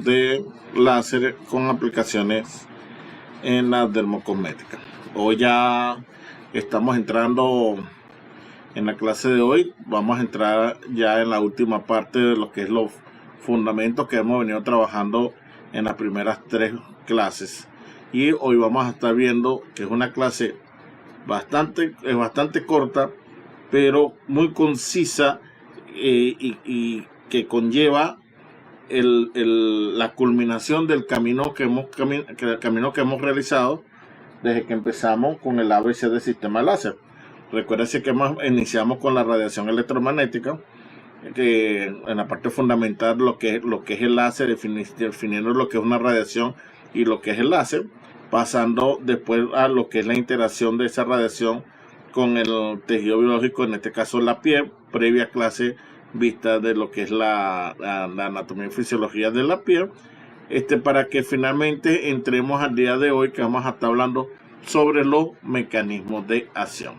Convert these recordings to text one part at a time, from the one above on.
de láser con aplicaciones en la dermocosmética. Hoy ya estamos entrando en la clase de hoy. Vamos a entrar ya en la última parte de lo que es los fundamentos que hemos venido trabajando en las primeras 3 clases. Y hoy vamos a estar viendo que es una clase bastante corta, pero muy concisa y que conlleva la culminación del camino que hemos realizado desde que empezamos con el ABC del sistema láser. Recuérdense que iniciamos con la radiación electromagnética, que en la parte fundamental lo que es el láser, definiendo lo que es una radiación y lo que es el láser, pasando después a lo que es la interacción de esa radiación con el tejido biológico, en este caso la piel, previa clase vista de lo que es la anatomía y fisiología de la piel, para que finalmente entremos al día de hoy, que vamos a estar hablando sobre los mecanismos de acción.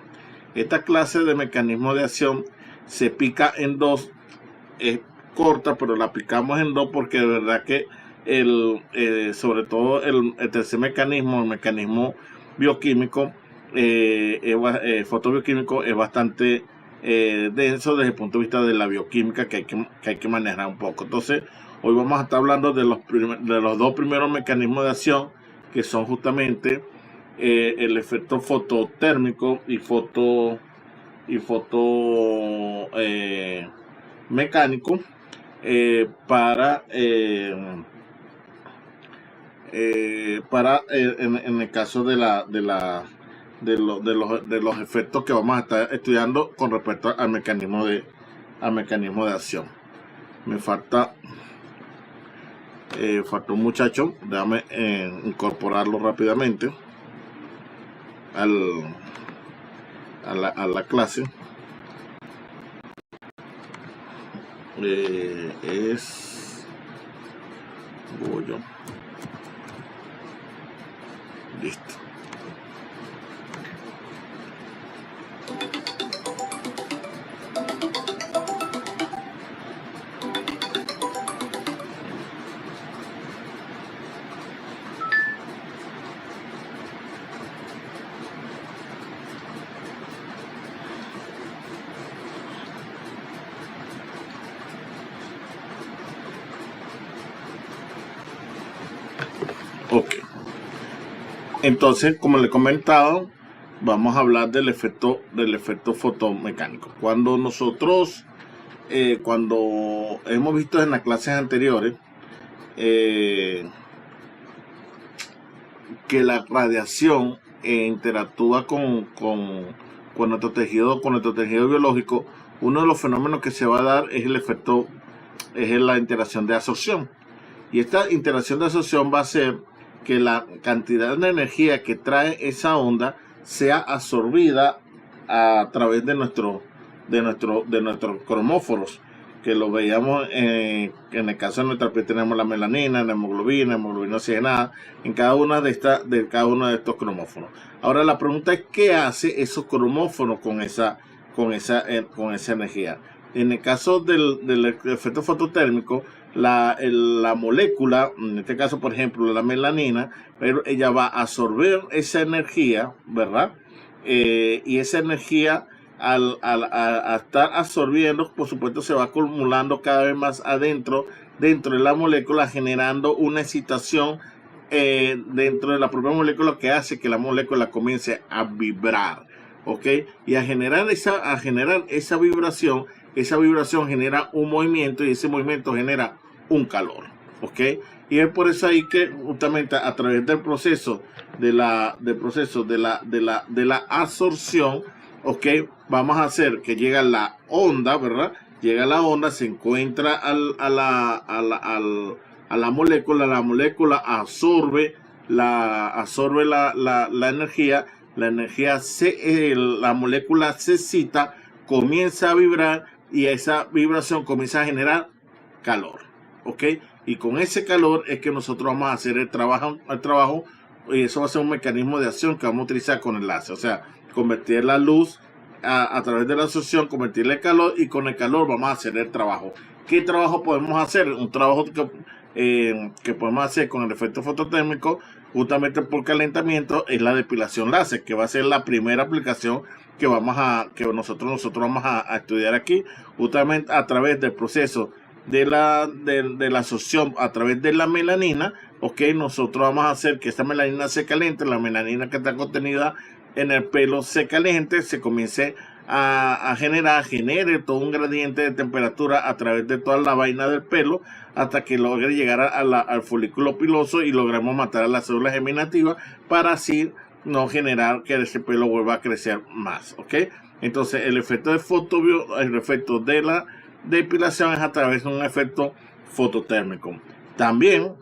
Esta clase de mecanismos de acción se pica en 2, es corta, pero la picamos en 2 porque de verdad que sobre todo el tercer mecanismo, el mecanismo bioquímico, fotobioquímico, es bastante denso desde el punto de vista de la bioquímica, que hay que manejar un poco. Entonces hoy vamos a estar hablando de los 2 primeros mecanismos de acción, que son justamente el efecto fototérmico y mecánico, en el caso de los efectos que vamos a estar estudiando con respecto al mecanismo de acción. Me falta un muchacho. Déjame incorporarlo rápidamente a la clase. Es Goyo. Listo. Ok. Entonces, como le he comentado, vamos a hablar del efecto fotomecánico. Cuando nosotros, cuando hemos visto en las clases anteriores que la radiación interactúa con nuestro tejido biológico, uno de los fenómenos que se va a dar es la interacción de absorción. Y esta interacción de absorción va a ser que la cantidad de energía que trae esa onda sea absorbida a través de nuestros cromóforos, que lo veíamos en el caso de nuestra piel. Tenemos la melanina, la hemoglobina oxigenada en cada uno de estos cromóforos. Ahora la pregunta es, ¿qué hace esos cromóforos con esa energía? En el caso del efecto fototérmico, la molécula, en este caso por ejemplo la melanina, pero ella va a absorber esa energía, ¿verdad? Y esa energía al estar absorbiendo, por supuesto, se va acumulando cada vez más dentro de la molécula, generando una excitación dentro de la propia molécula, que hace que la molécula comience a vibrar, ¿ok? Y a generar esa vibración genera un movimiento, y ese movimiento genera un calor, ¿ok? Y es por eso ahí que justamente a través del proceso de la absorción, ¿ok? Vamos a hacer que llega la onda, ¿verdad? Llega la onda, se encuentra a la molécula absorbe la energía, la molécula se excita, comienza a vibrar, y esa vibración comienza a generar calor, ¿ok? Y con ese calor es que nosotros vamos a hacer el trabajo, y eso va a ser un mecanismo de acción que vamos a utilizar con el láser. O sea, convertir la luz a través de la absorción, convertirle calor, y con el calor vamos a hacer el trabajo. ¿Qué trabajo podemos hacer? Un trabajo que podemos hacer con el efecto fototérmico, justamente por calentamiento, es la depilación láser, que va a ser la primera aplicación que nosotros vamos a estudiar aquí, justamente a través del proceso de la absorción a través de la melanina. Ok, nosotros vamos a hacer que esta melanina se caliente, la melanina que está contenida en el pelo se caliente, se comience a genere todo un gradiente de temperatura a través de toda la vaina del pelo, hasta que logre llegar al folículo piloso y logremos matar a las células germinativas, para así no generar que ese pelo vuelva a crecer más. Ok, entonces el efecto de la depilación es a través de un efecto fototérmico. También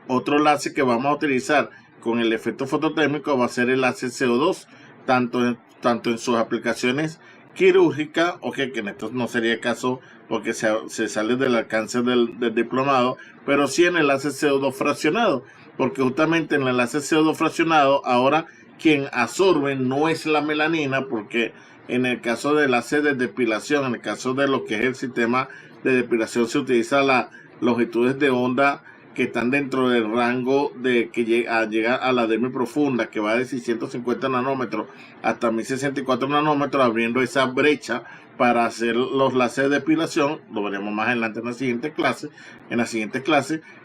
otro láser que vamos a utilizar con el efecto fototérmico va a ser el láser CO2, tanto en sus aplicaciones quirúrgicas, que en esto no sería el caso porque se sale del alcance del diplomado, pero sí en el láser CO2 fraccionado, porque justamente en el láser CO2 fraccionado ahora quien absorbe no es la melanina, porque en el caso del láser de depilación, en el caso de lo que es el sistema de depilación, se utiliza las longitudes de onda que están dentro del rango de que llega a la dermis profunda, que va de 650 nanómetros hasta 1064 nanómetros, abriendo esa brecha para hacer los láseres de depilación. Lo veremos más adelante en la siguiente clase.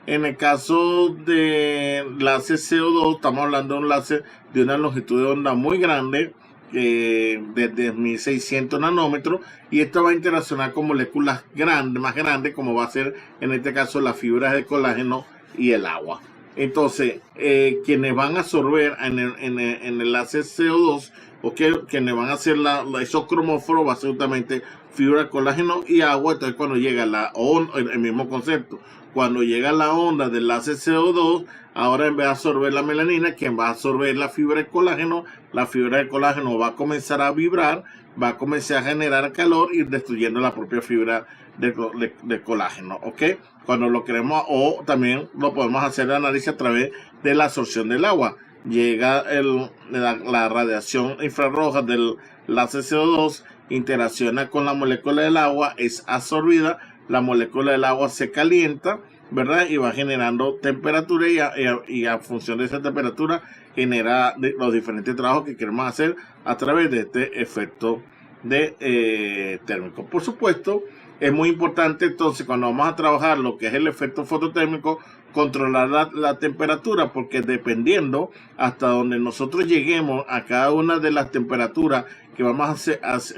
En el caso de láser CO2, estamos hablando de un láser de una longitud de onda muy grande, desde 1600 nanómetros, y esto va a interaccionar con moléculas más grandes, como va a ser en este caso las fibras de colágeno y el agua. Entonces, quienes van a absorber en el láser CO2, quienes van a hacer esos cromóforos, va a ser justamente fibra de colágeno y agua. Entonces, cuando llega la onda, el mismo concepto, cuando llega la onda del láser CO2, ahora en vez de absorber la melanina, quien va a absorber la fibra de colágeno, la fibra de colágeno va a comenzar a vibrar, va a comenzar a generar calor y destruyendo la propia fibra de colágeno. Cuando lo queremos, o también lo podemos hacer el análisis a través de la absorción del agua. Llega la radiación infrarroja del láser CO2, interacciona con la molécula del agua, es absorbida, la molécula del agua se calienta, ¿verdad? Y va generando temperatura, y a función de esa temperatura genera los diferentes trabajos que queremos hacer a través de este efecto térmico. Por supuesto, es muy importante entonces, cuando vamos a trabajar lo que es el efecto fototérmico, controlar la temperatura, porque dependiendo hasta donde nosotros lleguemos a cada una de las temperaturas que vamos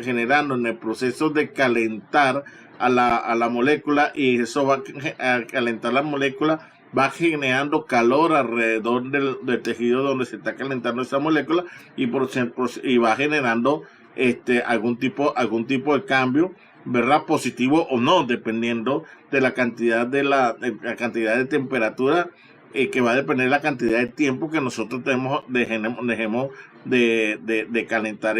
generando en el proceso de calentar a la molécula, y eso va a calentar la molécula, va generando calor alrededor del tejido donde se está calentando esa molécula, y va generando algún tipo de cambio, ¿verdad? Positivo o no, dependiendo de la cantidad de temperatura, que va a depender de la cantidad de tiempo que nosotros dejemos de calentar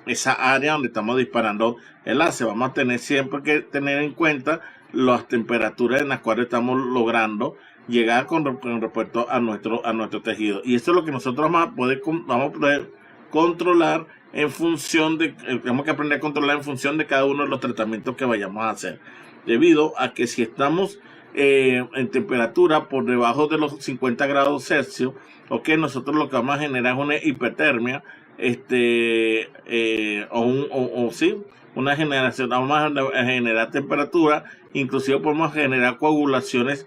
esa área donde estamos disparando el láser. Vamos a tener siempre que tener en cuenta las temperaturas en las cuales estamos logrando llegar con respecto a nuestro tejido, y eso es lo que nosotros vamos a poder controlar en función tenemos que aprender a controlar en función de cada uno de los tratamientos que vayamos a hacer, debido a que si estamos en temperatura por debajo de los 50 grados Celsius, nosotros lo que vamos a generar es una hipertermia, una generación. Vamos a generar temperatura, inclusive podemos generar coagulaciones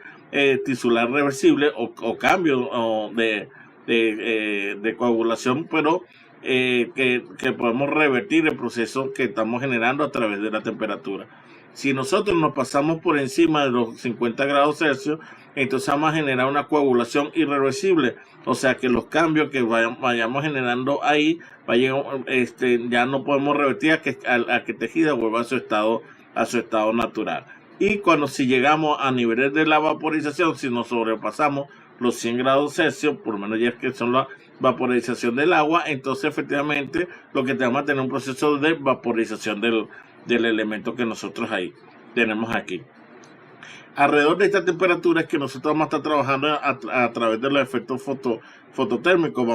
tisular reversibles, o cambios de coagulación, pero que podemos revertir el proceso que estamos generando a través de la temperatura. Si nosotros nos pasamos por encima de los 50 grados Celsius, entonces vamos a generar una coagulación irreversible, o sea que los cambios que vayamos generando ahí ya no podemos revertir a que el tejido vuelva a su estado natural. Y si llegamos a niveles de la vaporización, si nos sobrepasamos los 100 grados Celsius, por lo menos ya que son la vaporización del agua, entonces efectivamente lo que tenemos es tener un proceso de vaporización del elemento que nosotros ahí tenemos aquí. Alrededor de esta temperatura es que nosotros vamos a estar trabajando a través de los efectos fototérmicos.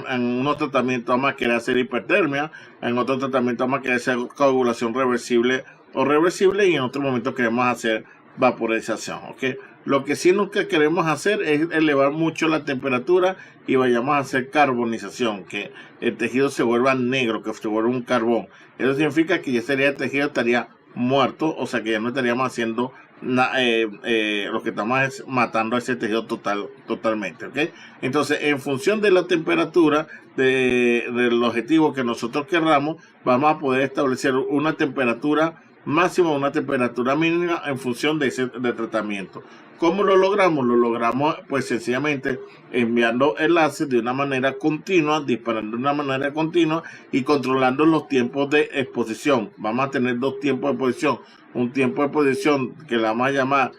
En unos tratamientos vamos a querer hacer hipertermia, en otros tratamientos vamos a querer hacer coagulación reversible o reversible, y en otro momento queremos hacer vaporización, ¿ok? Lo que sí nunca queremos hacer es elevar mucho la temperatura y vayamos a hacer carbonización, que el tejido se vuelva negro, que se vuelva un carbón. Eso significa que ya sería el tejido estaría muerto, o sea que ya no estaríamos haciendo lo que estamos es matando a ese tejido totalmente, ¿ok? Entonces, en función de la temperatura del objetivo que nosotros querramos, vamos a poder establecer una temperatura máxima o una temperatura mínima en función de ese tratamiento. ¿Cómo lo logramos? Lo logramos pues sencillamente enviando enlaces de una manera continua, disparando de una manera continua y controlando los tiempos de exposición. Vamos a tener dos tiempos de exposición. Un tiempo de exposición que le vamos a llamar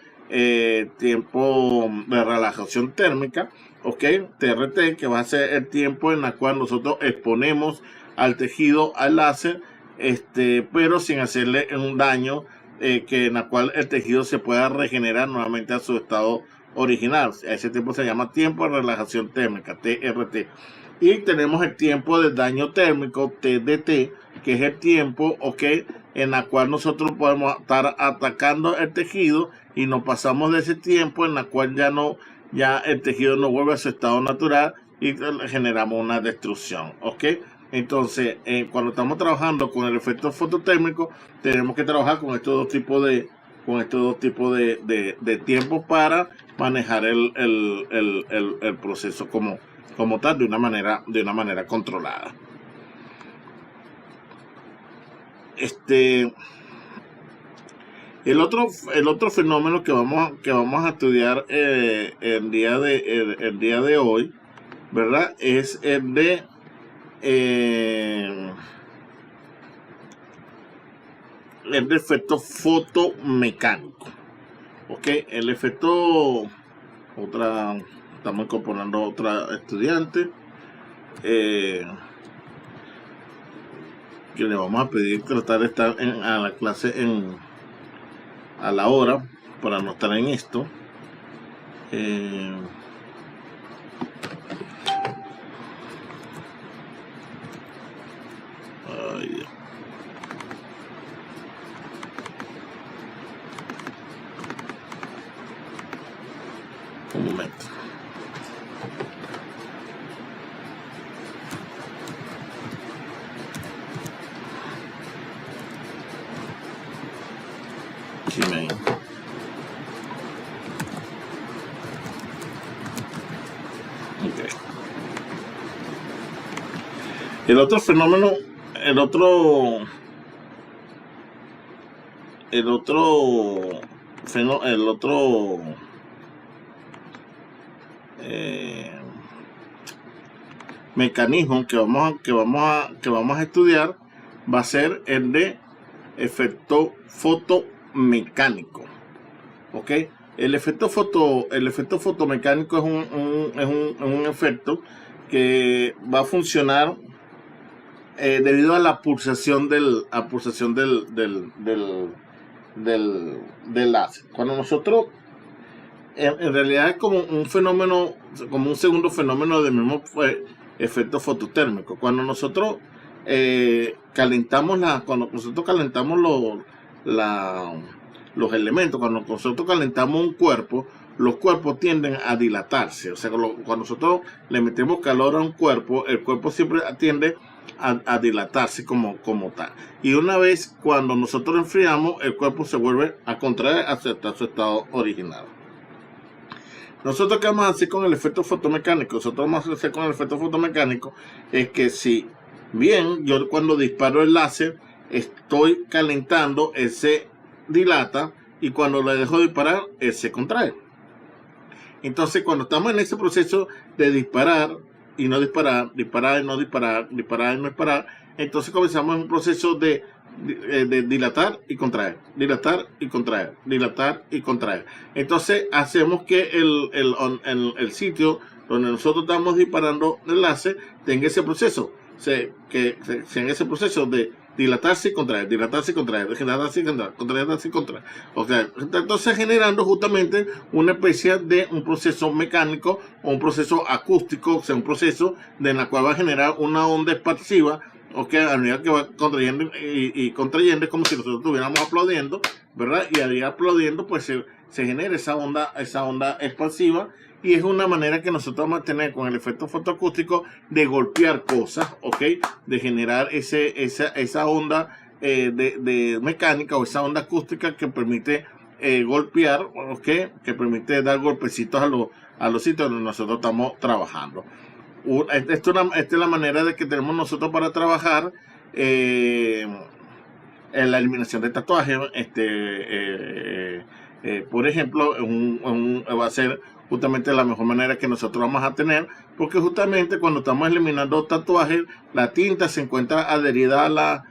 tiempo de relajación térmica, ¿ok? TRT, que va a ser el tiempo en el cual nosotros exponemos al tejido al láser, pero sin hacerle un daño, que en la cual el tejido se pueda regenerar nuevamente a su estado original. A ese tiempo se llama tiempo de relajación térmica, TRT. Y tenemos el tiempo de daño térmico, TDT, que es el tiempo, ¿ok?, en la cual nosotros podemos estar atacando el tejido y nos pasamos de ese tiempo en la cual ya el tejido no vuelve a su estado natural y generamos una destrucción, ¿ok? Entonces, cuando estamos trabajando con el efecto fototérmico, tenemos que trabajar con estos dos tipos de tiempos para manejar el proceso como tal de una manera controlada. El otro fenómeno que vamos a estudiar el día de hoy, ¿verdad?, es el de efecto fotomecánico, ¿ok? El efecto, estamos incorporando otra estudiante, que le vamos a pedir tratar de estar a la clase a la hora para no estar en esto. Ay, Dios. Un momento. Gmail. Okay. El otro fenómeno, el otro mecanismo que vamos a estudiar va a ser el de efecto fotomecánico, ¿ok? El efecto fotomecánico es un efecto que va a funcionar debido a la pulsación del láser. Cuando nosotros, en realidad es como un fenómeno, como un segundo fenómeno del mismo efecto fototérmico. Cuando nosotros calentamos los elementos, cuando nosotros calentamos un cuerpo, los cuerpos tienden a dilatarse. O sea, cuando nosotros le metemos calor a un cuerpo, el cuerpo siempre tiende a dilatarse como tal. Y una vez cuando nosotros enfriamos, el cuerpo se vuelve a contraer hacia su estado original. Nosotros, ¿qué vamos a hacer con el efecto fotomecánico? Es que si bien yo cuando disparo el láser estoy calentando, él se dilata, y cuando le dejo disparar, él se contrae. Entonces, cuando estamos en ese proceso de disparar y no disparar, disparar y no disparar, disparar y no disparar, entonces comenzamos en un proceso de dilatar y contraer, dilatar y contraer, dilatar y contraer. Entonces hacemos que el sitio donde nosotros estamos disparando el láser tenga ese proceso, que en ese proceso de dilatarse y contraer, dilatarse y contraer, dilatarse y contraer, contraerse y contraer. O sea, entonces generando justamente una especie de un proceso mecánico o un proceso acústico, o sea, un proceso en el cual va a generar una onda expansiva ok, a medida que va contrayendo y contrayendo, es como si nosotros estuviéramos aplaudiendo, ¿verdad? Y al ir aplaudiendo, pues se genera esa onda expansiva, y es una manera que nosotros vamos a tener con el efecto fotoacústico de golpear cosas, ok, de generar esa onda de mecánica, o esa onda acústica que permite golpear, ok, que permite dar golpecitos a los sitios donde nosotros estamos trabajando. Esta es la manera de que tenemos nosotros para trabajar en la eliminación de tatuajes. Por ejemplo, va a ser justamente la mejor manera que nosotros vamos a tener, porque justamente cuando estamos eliminando tatuajes, la tinta se encuentra adherida a la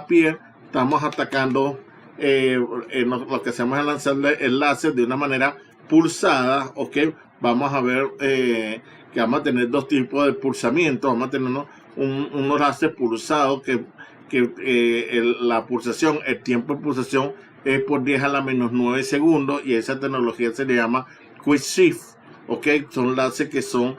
piel. Estamos atacando lo que hacemos es lanzarle el láser de una manera pulsada, ok. Vamos a ver que vamos a tener dos tipos de pulsamiento. Vamos a tener unos láser pulsados que la pulsación, el tiempo de pulsación es por 10 a la menos 9 segundos, y esa tecnología se le llama Quick Shift, ok. Son láser que son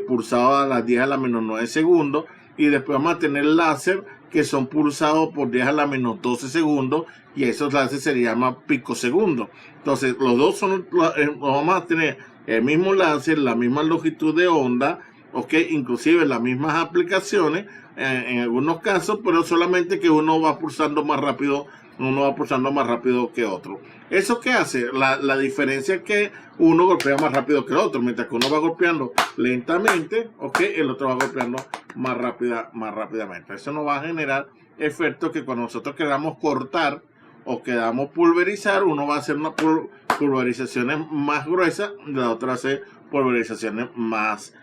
pulsados a las 10 a la menos 9 segundos, y después vamos a tener láser que son pulsados por 10 a la menos 12 segundos, y esos láser se llama picosegundos. Entonces los dos vamos a tener el mismo láser, la misma longitud de onda, ok, inclusive las mismas aplicaciones en algunos casos, pero solamente que uno va pulsando más rápido que otro. ¿Eso qué hace? La diferencia es que uno golpea más rápido que el otro. Mientras que uno va golpeando lentamente, ok, el otro va golpeando más rápidamente. Eso nos va a generar efectos que cuando nosotros queramos cortar o queramos pulverizar, uno va a hacer unas pulverizaciones más gruesas, la otra hace pulverizaciones más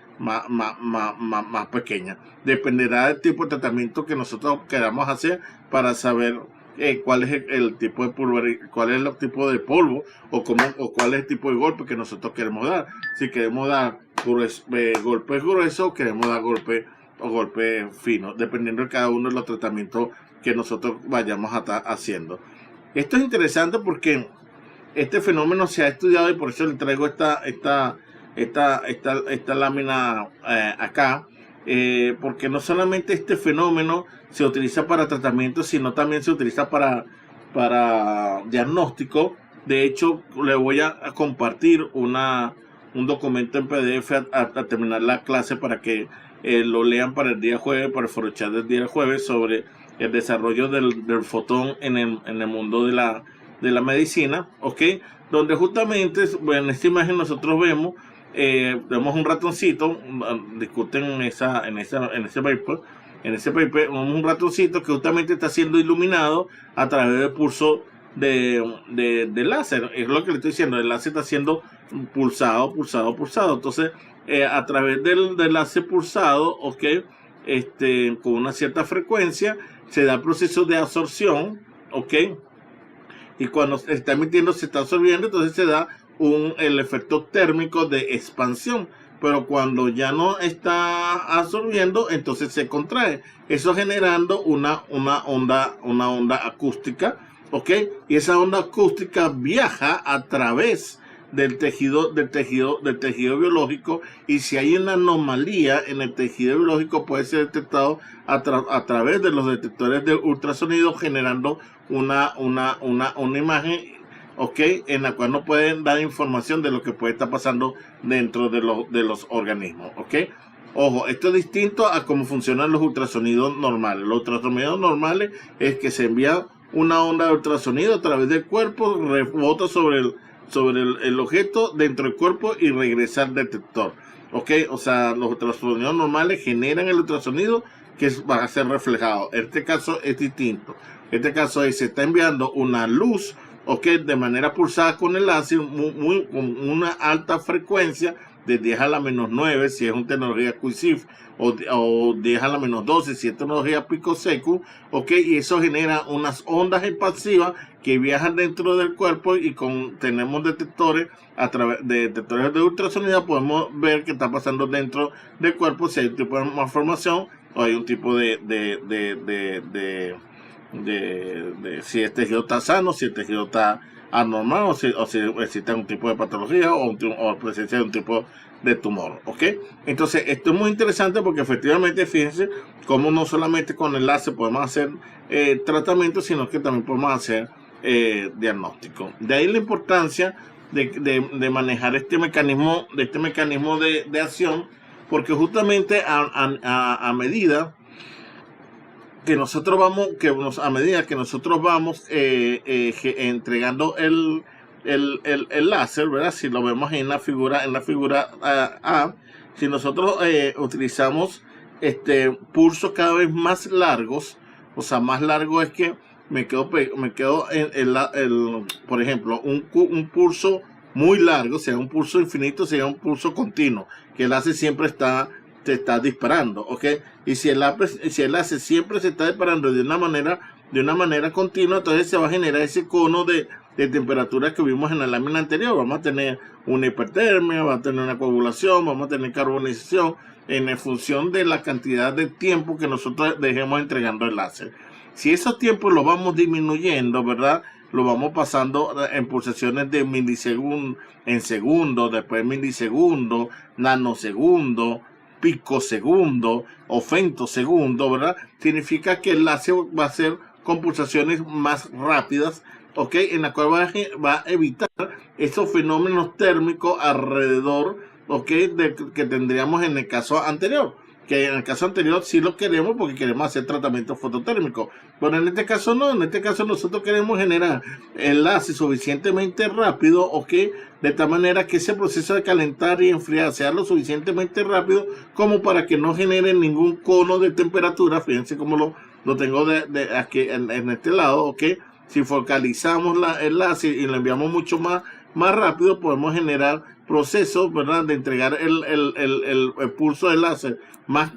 pequeñas. Dependerá del tipo de tratamiento que nosotros queramos hacer para saber cuál es el tipo de cuál es el tipo de polvo, o cuál es el tipo de golpe que nosotros queremos dar. Si queremos dar golpes gruesos, o queremos dar golpes finos, dependiendo de cada uno de los tratamientos que nosotros vayamos a estar haciendo. Esto es interesante porque este fenómeno se ha estudiado, y por eso le traigo esta lámina acá, porque no solamente este fenómeno se utiliza para tratamiento, sino también se utiliza para diagnóstico. De hecho, le voy a compartir un documento en PDF a terminar la clase, para que lo lean para el día jueves, para el forochat del día jueves, sobre el desarrollo del fotón en el mundo de la medicina, ok, donde justamente en esta imagen nosotros vemos un ratoncito. Discuten en ese paper un ratoncito que justamente está siendo iluminado a través del pulso de láser. Es lo que le estoy diciendo, el láser está siendo pulsado. Entonces a través del láser pulsado, ok, con una cierta frecuencia, se da el proceso de absorción, ok, y cuando se está emitiendo, se está absorbiendo, entonces se da el efecto térmico de expansión. Pero cuando ya no está absorbiendo, entonces se contrae, eso generando una onda acústica, ok, y esa onda acústica viaja a través del tejido biológico, y si hay una anomalía en el tejido biológico, puede ser detectado a través de los detectores de ultrasonido, generando una imagen, ok, en la cual nos pueden dar información de lo que puede estar pasando dentro de los organismos, ok. Ojo, esto es distinto a cómo funcionan los ultrasonidos normales. Los ultrasonidos normales es que se envía una onda de ultrasonido a través del cuerpo, rebota sobre el objeto dentro del cuerpo y regresa al detector, ok. O sea, los ultrasonidos normales generan el ultrasonido que va a ser reflejado. Este caso es distinto. Este caso se está enviando una luz, ok, de manera pulsada con el láser, con una alta frecuencia de 10 a la menos 9 si es una tecnología QSIF, o 10 a la menos 12 si es tecnología picosecu, ok, y eso genera unas ondas expansivas que viajan dentro del cuerpo, y tenemos detectores, a través de detectores de ultrasonido podemos ver qué está pasando dentro del cuerpo, si hay un tipo de malformación o hay un tipo si el tejido está sano, si el tejido está anormal o si existe un tipo de patología o presencia de un tipo de tumor, ¿ok? Entonces, esto es muy interesante porque efectivamente, fíjense cómo no solamente con el láser podemos hacer tratamiento, sino que también podemos hacer diagnóstico. De ahí la importancia de manejar este mecanismo de acción, porque justamente a medida que nosotros vamos, a medida que nosotros vamos entregando el láser, ¿verdad? Si lo vemos en la figura A, si nosotros utilizamos pulsos cada vez más largos, o sea, más largo es que me quedo por ejemplo, un pulso muy largo, sea un pulso infinito, sea un pulso continuo, que el láser siempre te está disparando, ¿ok? Y si el láser siempre se está disparando de una manera continua, entonces se va a generar ese cono de temperatura que vimos en la lámina anterior. Vamos a tener una hipertermia, vamos a tener una coagulación, vamos a tener carbonización en función de la cantidad de tiempo que nosotros dejemos entregando el láser. Si esos tiempos los vamos disminuyendo, ¿verdad? Lo vamos pasando en pulsaciones de milisegundos, en segundos, después milisegundos, nanosegundos, picosegundo o femtosegundo, ¿verdad? Significa que el láser va a ser con pulsaciones más rápidas, ¿ok? En la cual va a evitar esos fenómenos térmicos alrededor, ¿ok? Que tendríamos en el caso anterior. Que en el caso anterior sí lo queremos porque queremos hacer tratamiento fototérmico. Pero en este caso no, en este caso nosotros queremos generar el láser suficientemente rápido, ¿ok? De tal manera que ese proceso de calentar y enfriar sea lo suficientemente rápido como para que no genere ningún cono de temperatura. Fíjense cómo lo tengo aquí en este lado, ¿ok? Si focalizamos el láser y lo enviamos mucho más rápido, podemos generar procesos, ¿verdad? De entregar el pulso del láser más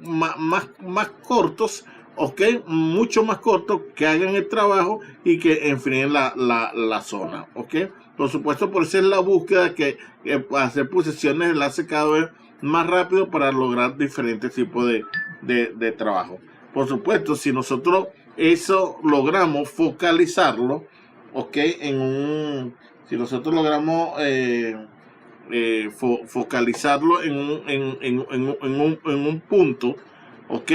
cortos, ¿ok? Mucho más cortos, que hagan el trabajo y que enfríen la zona, ¿ok? Por supuesto, por eso es la búsqueda que hacer pulsaciones de láser cada vez más rápido para lograr diferentes tipos de trabajo. Por supuesto, si nosotros eso logramos focalizarlo, ¿ok? Si nosotros logramos focalizarlo en un punto, ¿ok?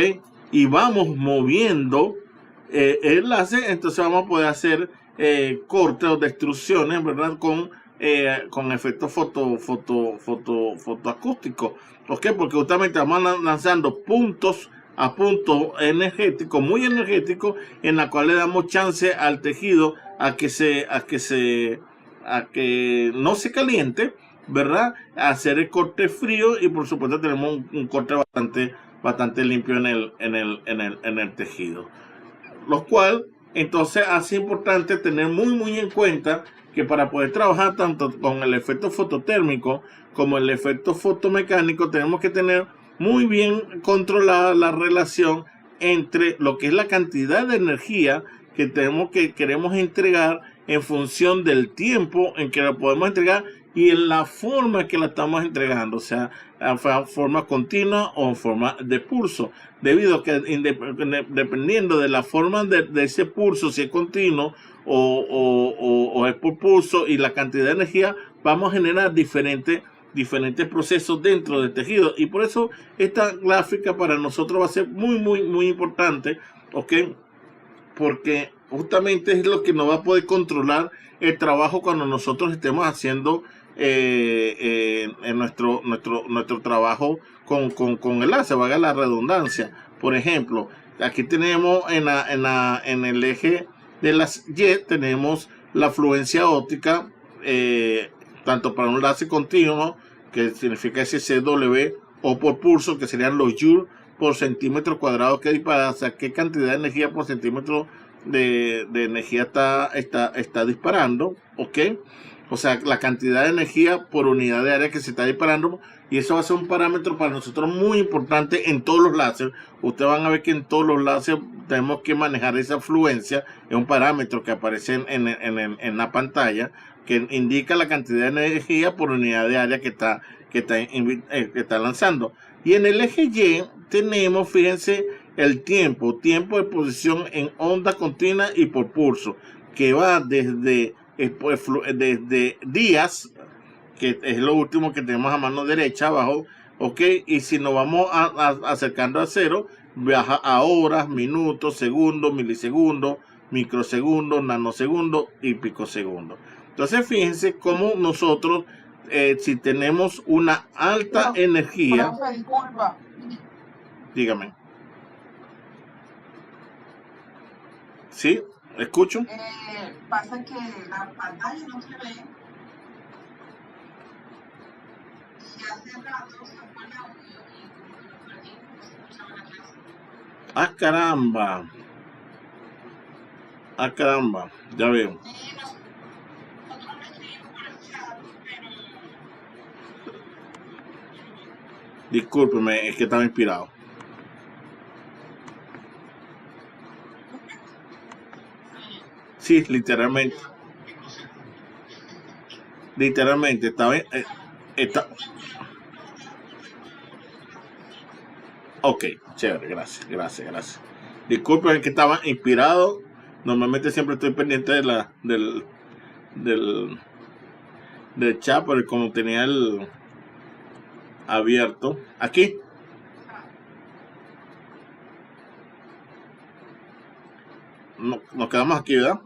Y vamos moviendo el láser, entonces vamos a poder hacer cortes o destrucciones, ¿verdad? Con efectos fotoacústicos, ¿ok? Porque justamente vamos lanzando puntos a puntos energéticos, muy energéticos, en la cual le damos chance al tejido a que no se caliente, ¿verdad? A hacer el corte frío, y por supuesto tenemos un corte bastante limpio en el tejido. Lo cual entonces hace importante tener muy en cuenta que para poder trabajar tanto con el efecto fototérmico como el efecto fotomecánico, tenemos que tener muy bien controlada la relación entre lo que es la cantidad de energía que queremos entregar en función del tiempo en que la podemos entregar y en la forma que la estamos entregando, o sea, en forma continua o en forma de pulso, debido a que dependiendo de la forma de ese pulso, si es continuo o es por pulso, y la cantidad de energía, vamos a generar diferentes procesos dentro del tejido. Y por eso esta gráfica para nosotros va a ser muy importante, ¿ok? Porque justamente es lo que nos va a poder controlar el trabajo cuando nosotros estemos haciendo en nuestro trabajo con el láser, valga la redundancia. Por ejemplo, aquí tenemos en el eje de las Y, tenemos la fluencia óptica, tanto para un láser continuo, que significa SCW, o por pulso, que serían los Joule por centímetro cuadrado que dispara, o sea, qué cantidad de energía por centímetro de energía está disparando, ¿ok? O sea, la cantidad de energía por unidad de área que se está disparando, y eso va a ser un parámetro para nosotros muy importante en todos los láseres. Ustedes van a ver que en todos los láseres tenemos que manejar esa fluencia, es un parámetro que aparece en la pantalla, que indica la cantidad de energía por unidad de área que está lanzando. Y en el eje Y tenemos, fíjense, el tiempo de exposición en onda continua y por pulso, que va desde desde días, que es lo último que tenemos a mano derecha abajo, ok, y si nos vamos acercando a cero, baja a horas, minutos, segundos, milisegundos, microsegundos, nanosegundos y picosegundos. Entonces fíjense cómo nosotros, si tenemos una alta energía, Profe, disculpa. dígame, ¿sí? ¿Escucho? Pasa que la pantalla no se ve y hace rato se fue el audio y como que lo perdí, no se escuchaba la clase. Ah, caramba. Ah, caramba. Ya veo. Sí, nosotros lo escribimos por el chat, pero Discúlpeme, es que estaba inspirado. Sí, literalmente. Literalmente, estaba... Ok, chévere, gracias. Disculpen, es que estaba inspirado. Normalmente siempre estoy pendiente de del chat, pero como tenía el abierto. Aquí. Nos quedamos aquí, ¿verdad?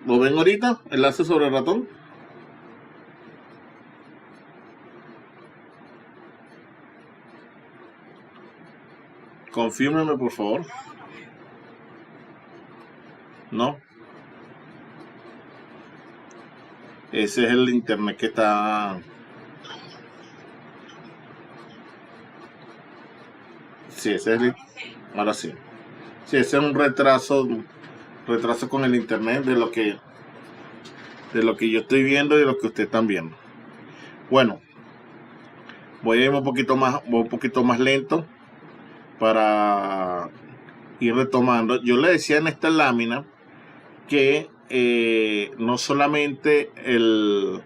¿Lo ven ahorita? Enlace sobre el ratón. Confírmeme, por favor. No. Ese es el internet que está... Sí, ese es el... Ahora sí. Sí, ese es un retraso con el internet de lo que yo estoy viendo y de lo que ustedes están viendo. Bueno, voy a ir un poquito más lento para ir retomando. Yo le decía en esta lámina que no solamente el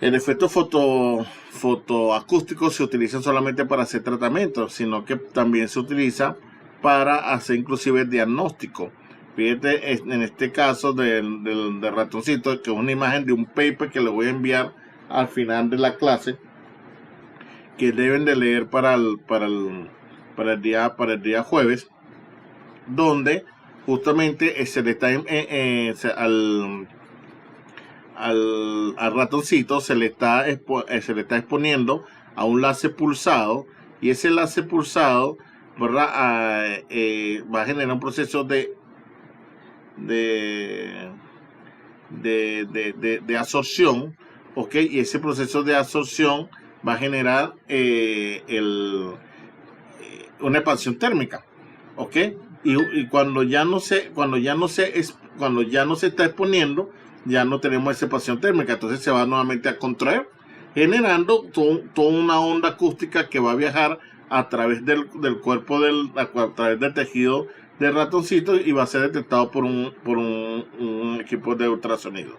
efecto fotoacústico se utiliza solamente para hacer tratamientos, sino que también se utiliza para hacer inclusive diagnóstico. Fíjate, en este caso del ratoncito, que es una imagen de un paper que le voy a enviar al final de la clase, que deben de leer para el día jueves, donde justamente se le está al ratoncito se le está exponiendo a un láser pulsado, y ese láser pulsado, ¿verdad? Va a generar un proceso de absorción, ¿ok? Y ese proceso de absorción va a generar una expansión térmica, ¿ok? Y cuando ya no se está exponiendo, ya no tenemos esa expansión térmica, entonces se va nuevamente a contraer, generando toda una onda acústica que va a viajar a través del cuerpo, a través del tejido del ratoncito, y va a ser detectado por un equipo de ultrasonido.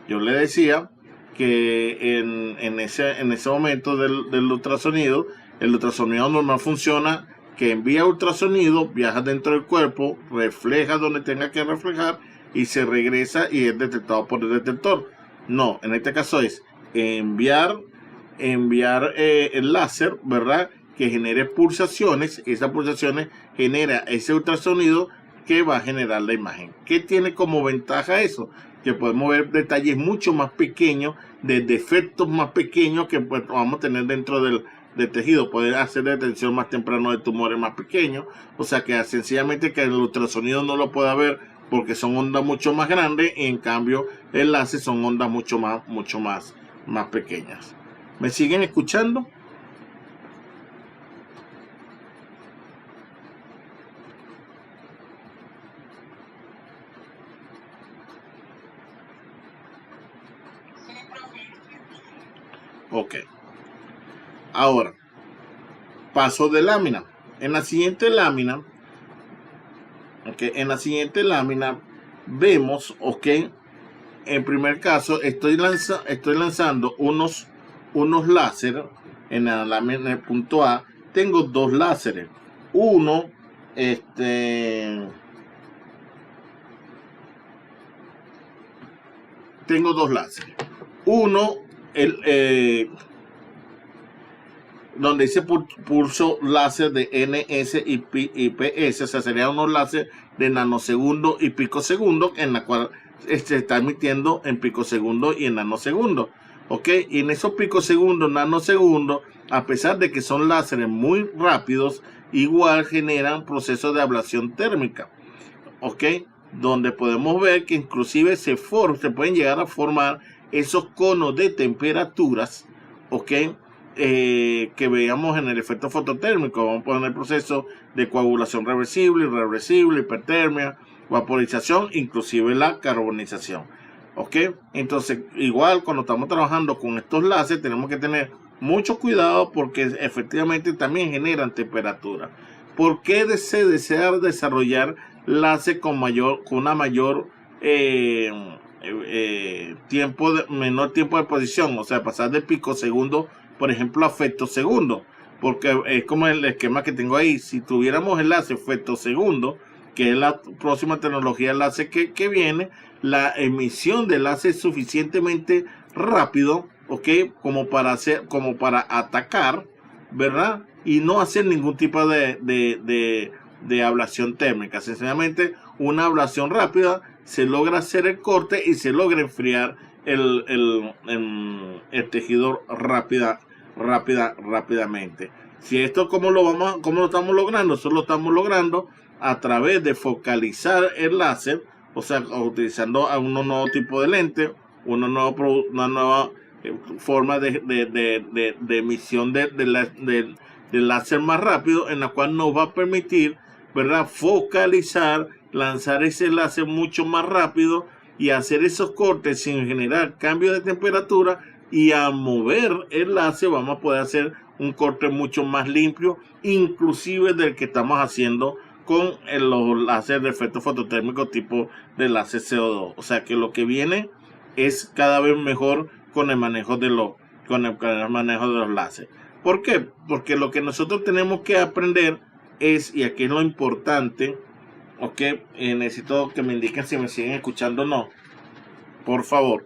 Yo le decía que en ese momento del ultrasonido, el ultrasonido normal funciona que envía ultrasonido, viaja dentro del cuerpo, refleja donde tenga que reflejar y se regresa y es detectado por el detector. No, en este caso es enviar el láser, ¿verdad? Que genere pulsaciones. Esas pulsaciones genera ese ultrasonido que va a generar la imagen. ¿Qué tiene como ventaja eso? Que podemos ver detalles mucho más pequeños, de defectos más pequeños que pues, vamos a tener dentro del tejido. Poder hacer detención más temprano de tumores más pequeños. O sea que sencillamente que el ultrasonido no lo pueda ver porque son ondas mucho más grandes, y en cambio el láser son ondas mucho más pequeñas. ¿Me siguen escuchando? Ok. Ahora, paso de lámina. En la siguiente lámina, vemos, ok, en primer caso, estoy lanzando unos láseres en la lámina de punto A. Tengo dos láseres. Uno, tengo dos láseres. Uno, donde dice pulso láser de NS y PS, o sea, serían unos láser de nanosegundo y picosegundo, en la cual se está emitiendo en picosegundo y en nanosegundo. ¿Ok? Y en esos picosegundos, nanosegundos, a pesar de que son láseres muy rápidos, igual generan procesos de ablación térmica. ¿Ok? Donde podemos ver que inclusive se pueden llegar a formar esos conos de temperaturas, ¿ok? Que veíamos en el efecto fototérmico. Vamos a poner el proceso de coagulación reversible, irreversible, hipertermia, vaporización, inclusive la carbonización. ¿Ok? Entonces, igual cuando estamos trabajando con estos láseres, tenemos que tener mucho cuidado porque efectivamente también generan temperatura. ¿Por qué se desea desarrollar láser con una mayor menor tiempo de exposición? O sea, pasar de picosegundo, por ejemplo, a femtosegundo, porque es como el esquema que tengo ahí. Si tuviéramos el láser femtosegundo, que es la próxima tecnología láser que viene, la emisión del láser es suficientemente rápido, ¿ok? Como para atacar, ¿verdad? Y no hacer ningún tipo de ablación térmica. Sencillamente, una ablación rápida, se logra hacer el corte y se logra enfriar el tejido rápidamente. Si esto, ¿cómo lo estamos logrando? Eso lo estamos logrando a través de focalizar el láser, o sea, utilizando un nuevo tipo de lente, una nueva forma de emisión del láser más rápido, en la cual nos va a permitir, ¿verdad?, focalizar, lanzar ese láser mucho más rápido y hacer esos cortes sin generar cambios de temperatura. Y a mover el láser vamos a poder hacer un corte mucho más limpio, inclusive del que estamos haciendo con los láseres de efecto fototérmico tipo de láser CO2. O sea que lo que viene es cada vez mejor con el manejo de los láseres. ¿Por qué? Porque lo que nosotros tenemos que aprender es, y aquí es lo importante, ok, necesito que me indiquen si me siguen escuchando o no, por favor.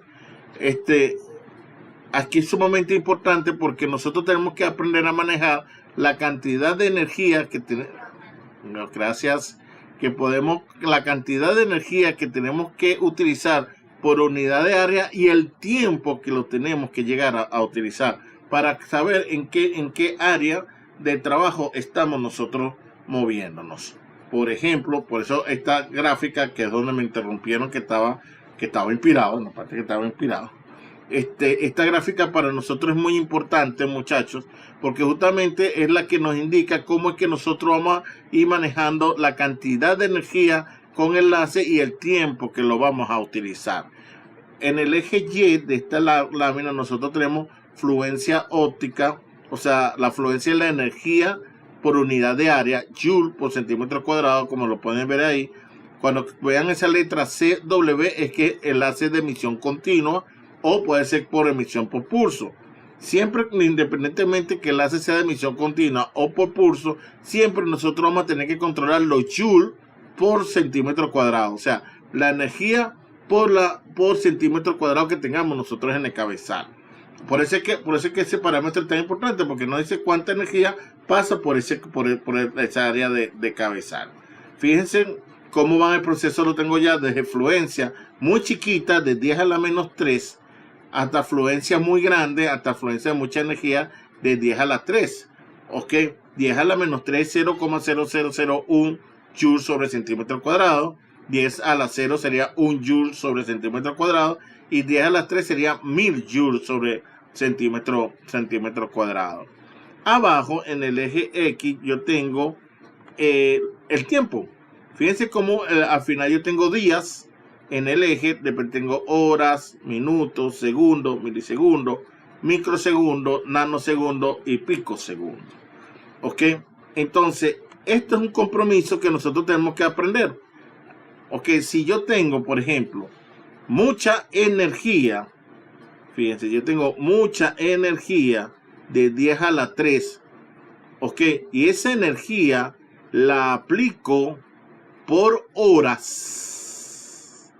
Aquí es sumamente importante porque nosotros tenemos que aprender a manejar la cantidad de energía que tenemos. La cantidad de energía que tenemos que utilizar por unidad de área y el tiempo que lo tenemos que llegar a utilizar para saber en qué área de trabajo estamos nosotros moviéndonos. Por ejemplo, por eso esta gráfica, que es donde me interrumpieron, que estaba inspirado, en la parte que estaba inspirado. Esta gráfica para nosotros es muy importante, muchachos, porque justamente es la que nos indica cómo es que nosotros vamos a ir manejando la cantidad de energía con el láser y el tiempo que lo vamos a utilizar. En el eje Y de esta lámina nosotros tenemos fluencia óptica, o sea, la fluencia de la energía por unidad de área, Joule por centímetro cuadrado, como lo pueden ver ahí. Cuando vean esa letra CW es que el láser de emisión continua, o puede ser por emisión por pulso. Siempre, independientemente que el láser sea de emisión continua o por pulso, siempre nosotros vamos a tener que controlar los joules por centímetro cuadrado. O sea, la energía por centímetro cuadrado que tengamos nosotros en el cabezal. Por eso es que ese parámetro es tan importante, porque no dice cuánta energía pasa por esa área de cabezal. Fíjense cómo va el proceso. Lo tengo ya desde fluencia muy chiquita, de 10 a la menos 3, hasta fluencia muy grande, hasta fluencia de mucha energía, de 10 a la 3. Ok, 10 a la menos 3, 0,0001 joules sobre centímetro cuadrado. 10 a la 0 sería 1 joule sobre centímetro cuadrado. Y 10 a la 3 sería 1000 joules sobre centímetro cuadrado. Abajo, en el eje X, yo tengo el tiempo. Fíjense cómo al final yo tengo días en el eje, después tengo horas, minutos, segundos, milisegundos, microsegundos, nanosegundos y picosegundos. ¿Ok? Entonces, esto es un compromiso que nosotros tenemos que aprender. Ok, si yo tengo, por ejemplo, mucha energía. Fíjense, yo tengo mucha energía de 10 a la 3. ¿Ok? Y esa energía la aplico por horas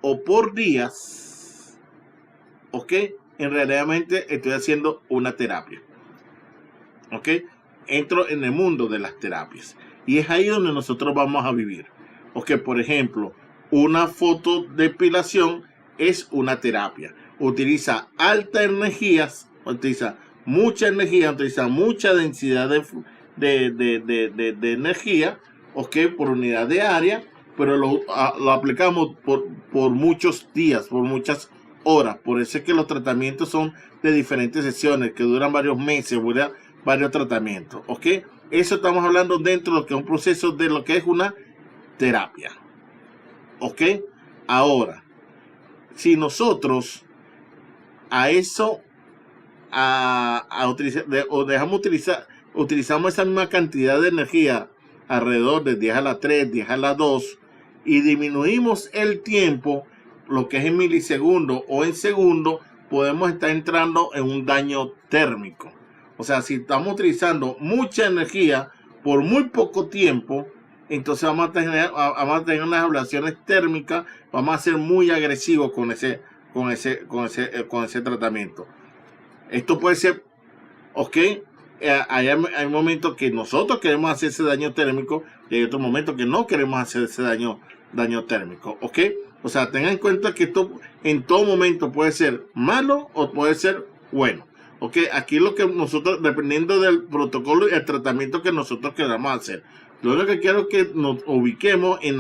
o por días. ¿Ok? En realidad estoy haciendo una terapia. ¿Ok? Entro en el mundo de las terapias. Y es ahí donde nosotros vamos a vivir. ¿Ok? Por ejemplo, una fotodepilación es una terapia. Utiliza altas energías, utiliza mucha energía, utiliza mucha densidad de energía, ¿ok? Por unidad de área, pero lo aplicamos por muchos días, por muchas horas. Por eso es que los tratamientos son de diferentes sesiones, que duran varios meses, varios tratamientos, ¿ok? Eso estamos hablando dentro de lo que es un proceso de lo que es una terapia, ¿ok? Ahora, si nosotros a eso utilizamos esa misma cantidad de energía, alrededor de 10 a la 3, 10 a la 2, y disminuimos el tiempo, lo que es en milisegundos o en segundos, podemos estar entrando en un daño térmico. O sea, si estamos utilizando mucha energía por muy poco tiempo, entonces vamos a tener unas ablaciones térmicas, vamos a ser muy agresivos con ese tratamiento. Esto puede ser, ¿ok? Hay momentos que nosotros queremos hacer ese daño térmico y hay otros momentos que no queremos hacer ese daño térmico, ¿ok? O sea, tengan en cuenta que esto en todo momento puede ser malo o puede ser bueno, ¿ok? Aquí lo que nosotros, dependiendo del protocolo y el tratamiento que nosotros queramos hacer, lo único que quiero es que nos ubiquemos en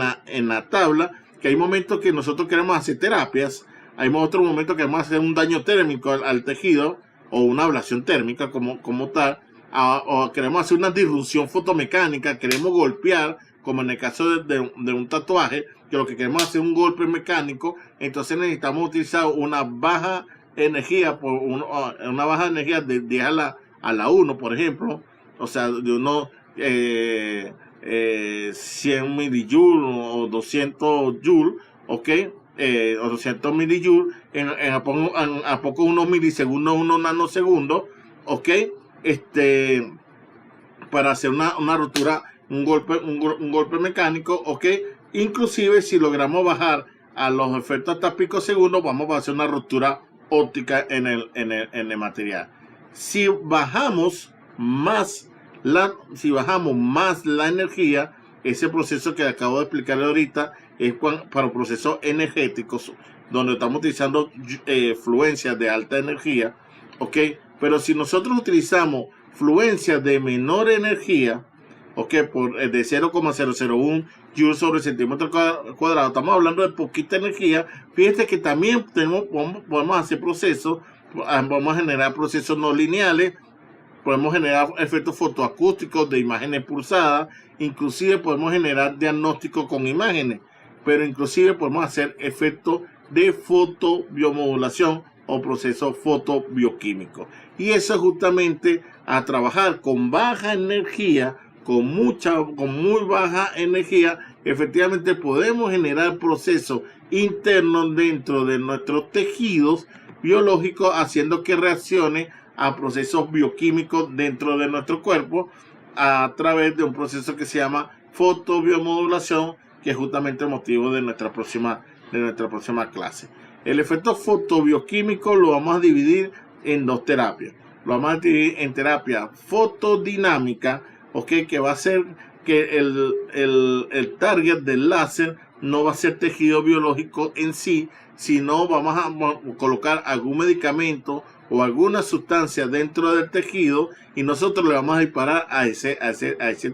la tabla, que hay momentos que nosotros queremos hacer terapias, hay otros momentos que queremos hacer un daño térmico al tejido, o una ablación térmica como tal, o queremos hacer una disrupción fotomecánica, queremos golpear, como en el caso de un tatuaje, que lo que queremos hacer es un golpe mecánico, entonces necesitamos utilizar una baja energía, una baja energía de 10 a la 1, por ejemplo, o sea, de unos 100 milijoules o 200 joules, ¿ok? O 200 milijoules, a poco unos milisegundos, unos nanosegundos, ¿ok? Para hacer una ruptura, un golpe mecánico, ¿ok? Inclusive si logramos bajar a los efectos hasta picosegundos, vamos a hacer una ruptura óptica en el material. Si bajamos más la energía, ese proceso que acabo de explicarle ahorita es para procesos energéticos, donde estamos utilizando fluencias de alta energía, ¿ok? Pero si nosotros utilizamos fluencias de menor energía, ¿ok? De 0,001 joules sobre centímetro cuadrado, estamos hablando de poquita energía. Fíjense que también podemos hacer procesos, vamos a generar procesos no lineales, podemos generar efectos fotoacústicos de imágenes pulsadas, inclusive podemos generar diagnósticos con imágenes, pero inclusive podemos hacer efectos de fotobiomodulación o procesos fotobioquímicos. Y eso es justamente a trabajar con baja energía, con muy baja energía, efectivamente podemos generar procesos internos dentro de nuestros tejidos biológicos, haciendo que reaccione a procesos bioquímicos dentro de nuestro cuerpo a través de un proceso que se llama fotobiomodulación, que es justamente el motivo de nuestra próxima clase. El efecto fotobioquímico lo vamos a dividir en dos terapias. Lo vamos a dividir en terapia fotodinámica, ¿okay? Que va a ser que el target del láser no va a ser tejido biológico en sí, sino vamos a colocar algún medicamento o alguna sustancia dentro del tejido y nosotros le vamos a disparar a ese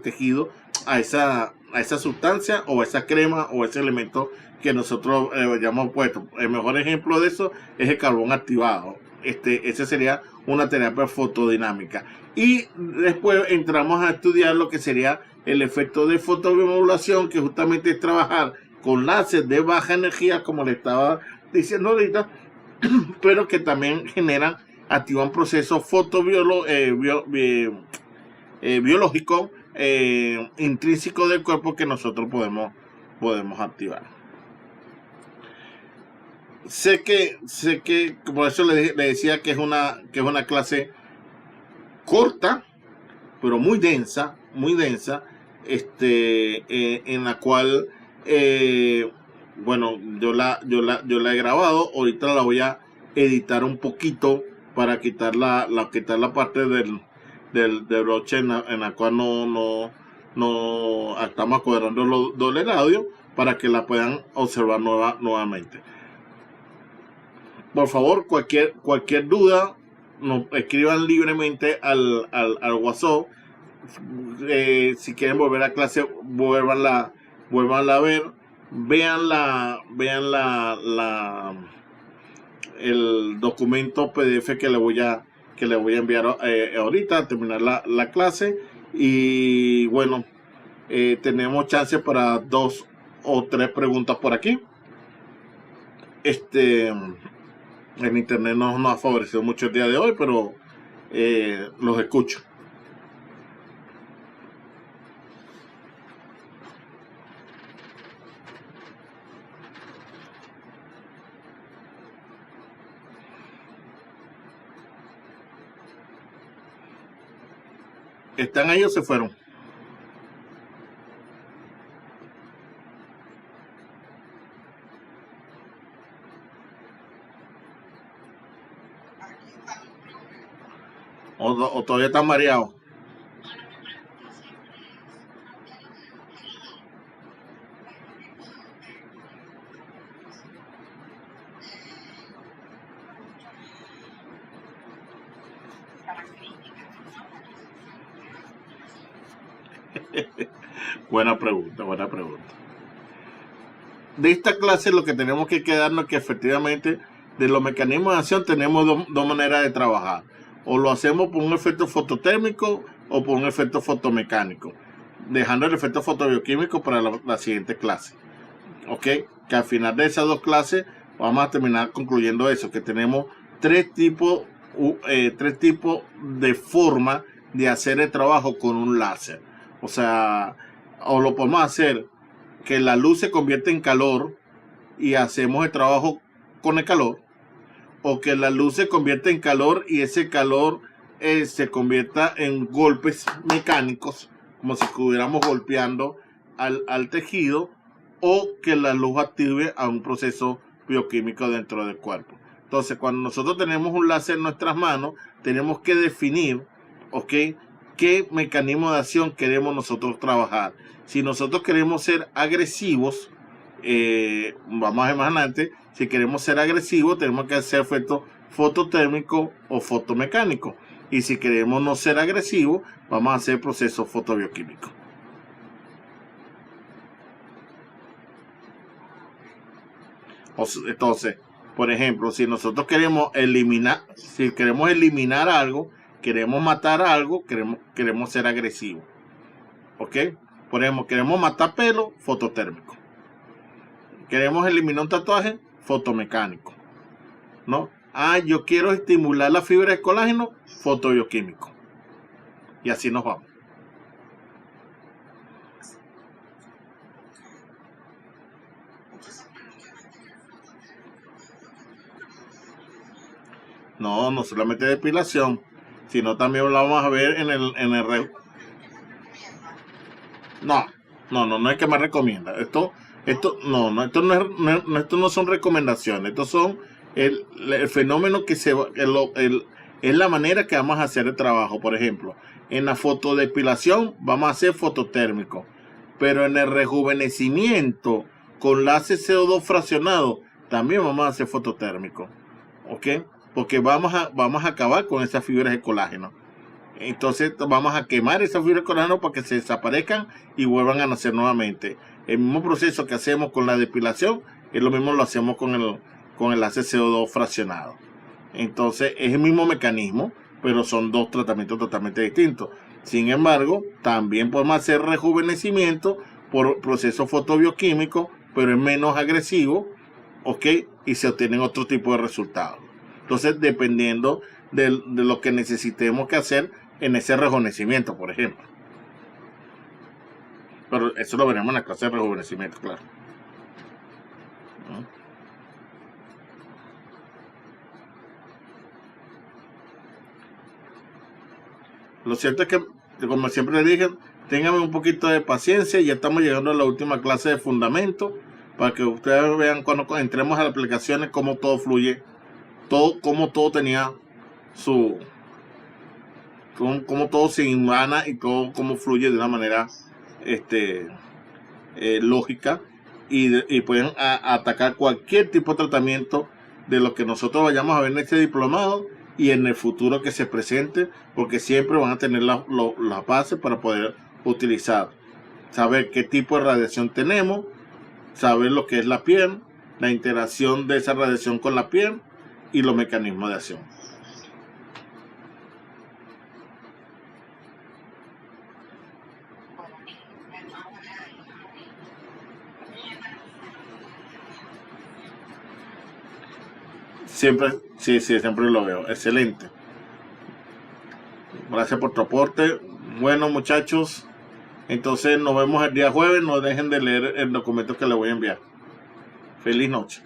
tejido, a esa sustancia o a esa crema o ese elemento que nosotros hayamos puesto. El mejor ejemplo de eso es el carbón activado. Ese sería una terapia fotodinámica. Y después entramos a estudiar lo que sería el efecto de fotobiomodulación, que justamente es trabajar con láser de baja energía, como le estaba diciendo ahorita, pero que también activan procesos biológicos intrínsecos del cuerpo que nosotros podemos activar. sé que por eso le decía que es una clase corta, pero muy densa, en la cual, bueno, yo la he grabado, ahorita la voy a editar un poquito para quitar quitar la parte del broche en la cual no estamos cuadrando doble el audio para que la puedan observar nuevamente. Por favor, cualquier duda, nos escriban libremente al WhatsApp. Si quieren volver a clase, vuélvanla a ver, vean el documento PDF que le voy a enviar ahorita al terminar la clase. Y bueno, tenemos chance para 2 o 3 preguntas por aquí. El internet no nos ha favorecido mucho el día de hoy, pero los escucho. ¿Están ahí o se fueron? ¿O todavía están mareados? Buena pregunta. De esta clase lo que tenemos que quedarnos es que efectivamente de los mecanismos de acción tenemos dos maneras de trabajar. O lo hacemos por un efecto fototérmico o por un efecto fotomecánico, dejando el efecto fotobioquímico para la siguiente clase. Ok, que al final de esas 2 clases vamos a terminar concluyendo eso, que tenemos 3 tipos de forma de hacer el trabajo con un láser. O sea, o lo podemos hacer que la luz se convierte en calor y hacemos el trabajo con el calor, o que la luz se convierte en calor y ese calor se convierta en golpes mecánicos, como si estuviéramos golpeando al tejido, o que la luz active a un proceso bioquímico dentro del cuerpo. Entonces, cuando nosotros tenemos un láser en nuestras manos, tenemos que definir, ¿ok?, qué mecanismo de acción queremos nosotros trabajar. Si nosotros queremos ser agresivos, vamos a ver más adelante, si queremos ser agresivos tenemos que hacer efecto fototérmico o fotomecánico. Y si queremos no ser agresivos, vamos a hacer proceso fotobioquímico. Entonces, por ejemplo, si nosotros queremos eliminar algo, queremos matar algo, queremos ser agresivos. ¿Ok? Por ejemplo, queremos matar pelo, fototérmico. Queremos eliminar un tatuaje, fotomecánico. ¿No? Yo quiero estimular la fibra de colágeno, fotobioquímico. Y así nos vamos. No solamente depilación, sino también lo vamos a ver en el no es que me recomienda. Esto no son recomendaciones, estos son el fenómeno que es la manera que vamos a hacer el trabajo. Por ejemplo, en la fotodepilación vamos a hacer fototérmico, pero en el rejuvenecimiento con láser CO2 fraccionado también vamos a hacer fototérmico. ¿Ok? Porque vamos a acabar con esas fibras de colágeno. Entonces vamos a quemar esas fibras de colágeno para que se desaparezcan y vuelvan a nacer nuevamente. El mismo proceso que hacemos con la depilación es lo mismo lo hacemos con el láser CO2 fraccionado. Entonces es el mismo mecanismo, pero son 2 tratamientos totalmente distintos. Sin embargo, también podemos hacer rejuvenecimiento por proceso fotobioquímico, pero es menos agresivo, ¿ok? Y se obtienen otro tipo de resultados. Entonces, dependiendo de lo que necesitemos que hacer en ese rejuvenecimiento, por ejemplo. Pero eso lo veremos en la clase de rejuvenecimiento, claro. Lo cierto es que, como siempre les dije, ténganme un poquito de paciencia. Ya estamos llegando a la última clase de fundamento para que ustedes vean cuando entremos a las aplicaciones cómo todo fluye, cómo todo tenía su... cómo todo se embana y cómo fluye de una manera lógica y pueden atacar cualquier tipo de tratamiento de lo que nosotros vayamos a ver en este diplomado y en el futuro que se presente, porque siempre van a tener la base para poder utilizar, saber qué tipo de radiación tenemos, saber lo que es la piel, la interacción de esa radiación con la piel y los mecanismos de acción. Siempre, sí, siempre lo veo. Excelente. Gracias por tu aporte. Bueno, muchachos, entonces nos vemos el día jueves. No dejen de leer el documento que les voy a enviar. Feliz noche.